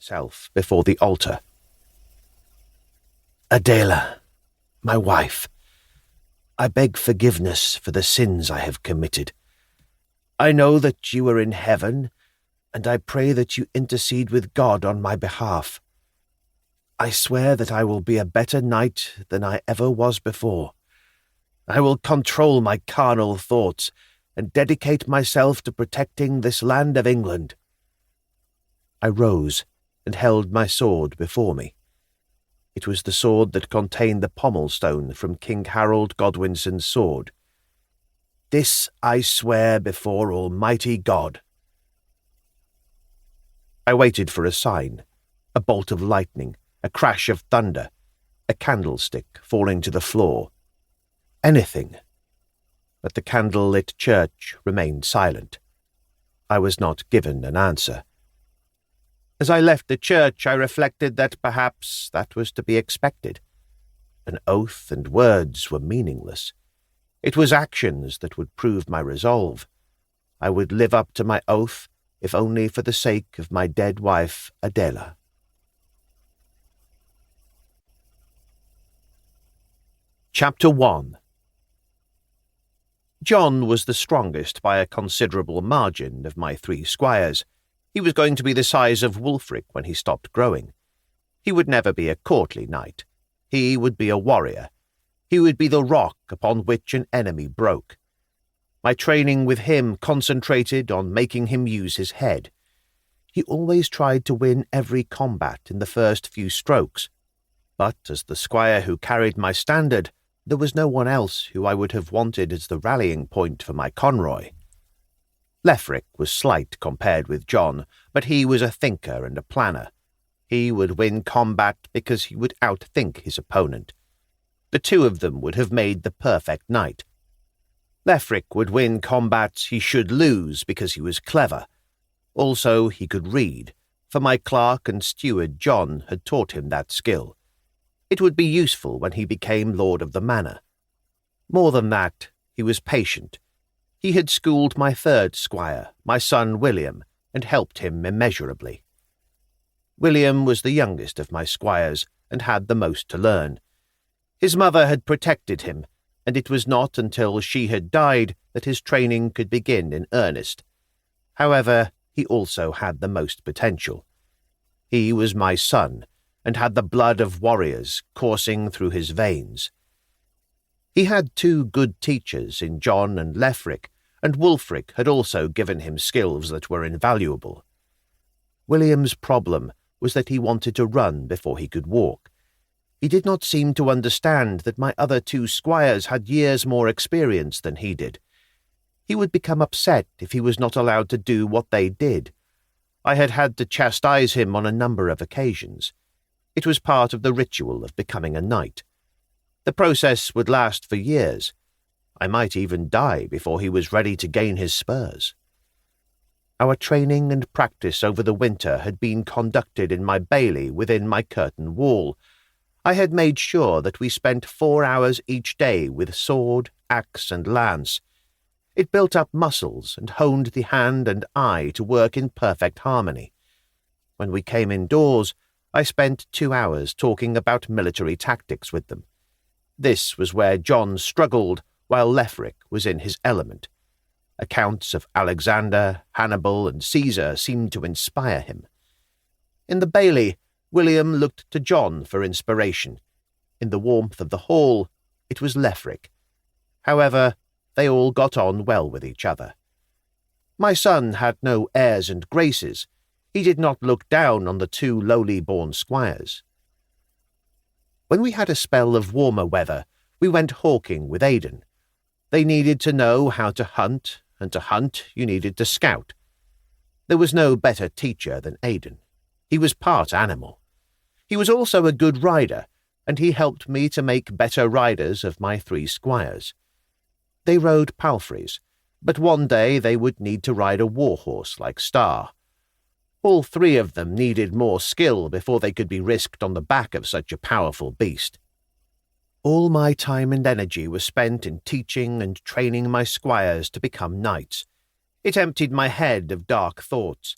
myself before the altar. Adela, my wife, I beg forgiveness for the sins I have committed. I know that you are in heaven, and I pray that you intercede with God on my behalf. I swear that I will be a better knight than I ever was before. I will control my carnal thoughts and dedicate myself to protecting this land of England." I rose and held my sword before me. It was the sword that contained the pommel stone from King Harold Godwinson's sword. "This I swear before Almighty God." I waited for a sign, a bolt of lightning, a crash of thunder, a candlestick falling to the floor. Anything. But the candle-lit church remained silent. I was not given an answer. As I left the church, I reflected that perhaps that was to be expected. An oath and words were meaningless. It was actions that would prove my resolve. I would live up to my oath, if only for the sake of my dead wife, Adela. Chapter 1. John was the strongest by a considerable margin of my 3 squires. He was going to be the size of Wulfric when he stopped growing. He would never be a courtly knight. He would be a warrior. He would be the rock upon which an enemy broke. My training with him concentrated on making him use his head. He always tried to win every combat in the first few strokes, but as the squire who carried my standard, there was no one else who I would have wanted as the rallying point for my conroy. Lefric was slight compared with John, but he was a thinker and a planner. He would win combat because he would outthink his opponent. The 2 of them would have made the perfect knight. Lefric would win combats he should lose because he was clever. Also, he could read, for my clerk and steward John had taught him that skill. It would be useful when he became lord of the manor. More than that, he was patient. He had schooled my 3rd squire, my son William, and helped him immeasurably. William was the youngest of my squires, and had the most to learn. His mother had protected him, and it was not until she had died that his training could begin in earnest. However, he also had the most potential. He was my son, and had the blood of warriors coursing through his veins. He had 2 good teachers in John and Lefric, and Wulfric had also given him skills that were invaluable. William's problem was that he wanted to run before he could walk. He did not seem to understand that my other 2 squires had years more experience than he did. He would become upset if he was not allowed to do what they did. I had had to chastise him on a number of occasions. It was part of the ritual of becoming a knight. The process would last for years. I might even die before he was ready to gain his spurs. Our training and practice over the winter had been conducted in my bailey within my curtain wall. I had made sure that we spent 4 hours each day with sword, axe, and lance. It built up muscles and honed the hand and eye to work in perfect harmony. When we came indoors, I spent 2 hours talking about military tactics with them. This was where John struggled while Lefric was in his element. Accounts of Alexander, Hannibal, and Caesar seemed to inspire him. In the bailey, William looked to John for inspiration. In the warmth of the hall, it was Lefric. However, they all got on well with each other. My son had no airs and graces. He did not look down on the 2 lowly-born squires. When we had a spell of warmer weather, we went hawking with Aidan. They needed to know how to hunt, and to hunt you needed to scout. There was no better teacher than Aidan. He was part animal. He was also a good rider, and he helped me to make better riders of my 3 squires. They rode palfreys, but one day they would need to ride a war-horse like Star. All 3 of them needed more skill before they could be risked on the back of such a powerful beast. All my time and energy was spent in teaching and training my squires to become knights. It emptied my head of dark thoughts.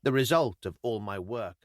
The result of all my work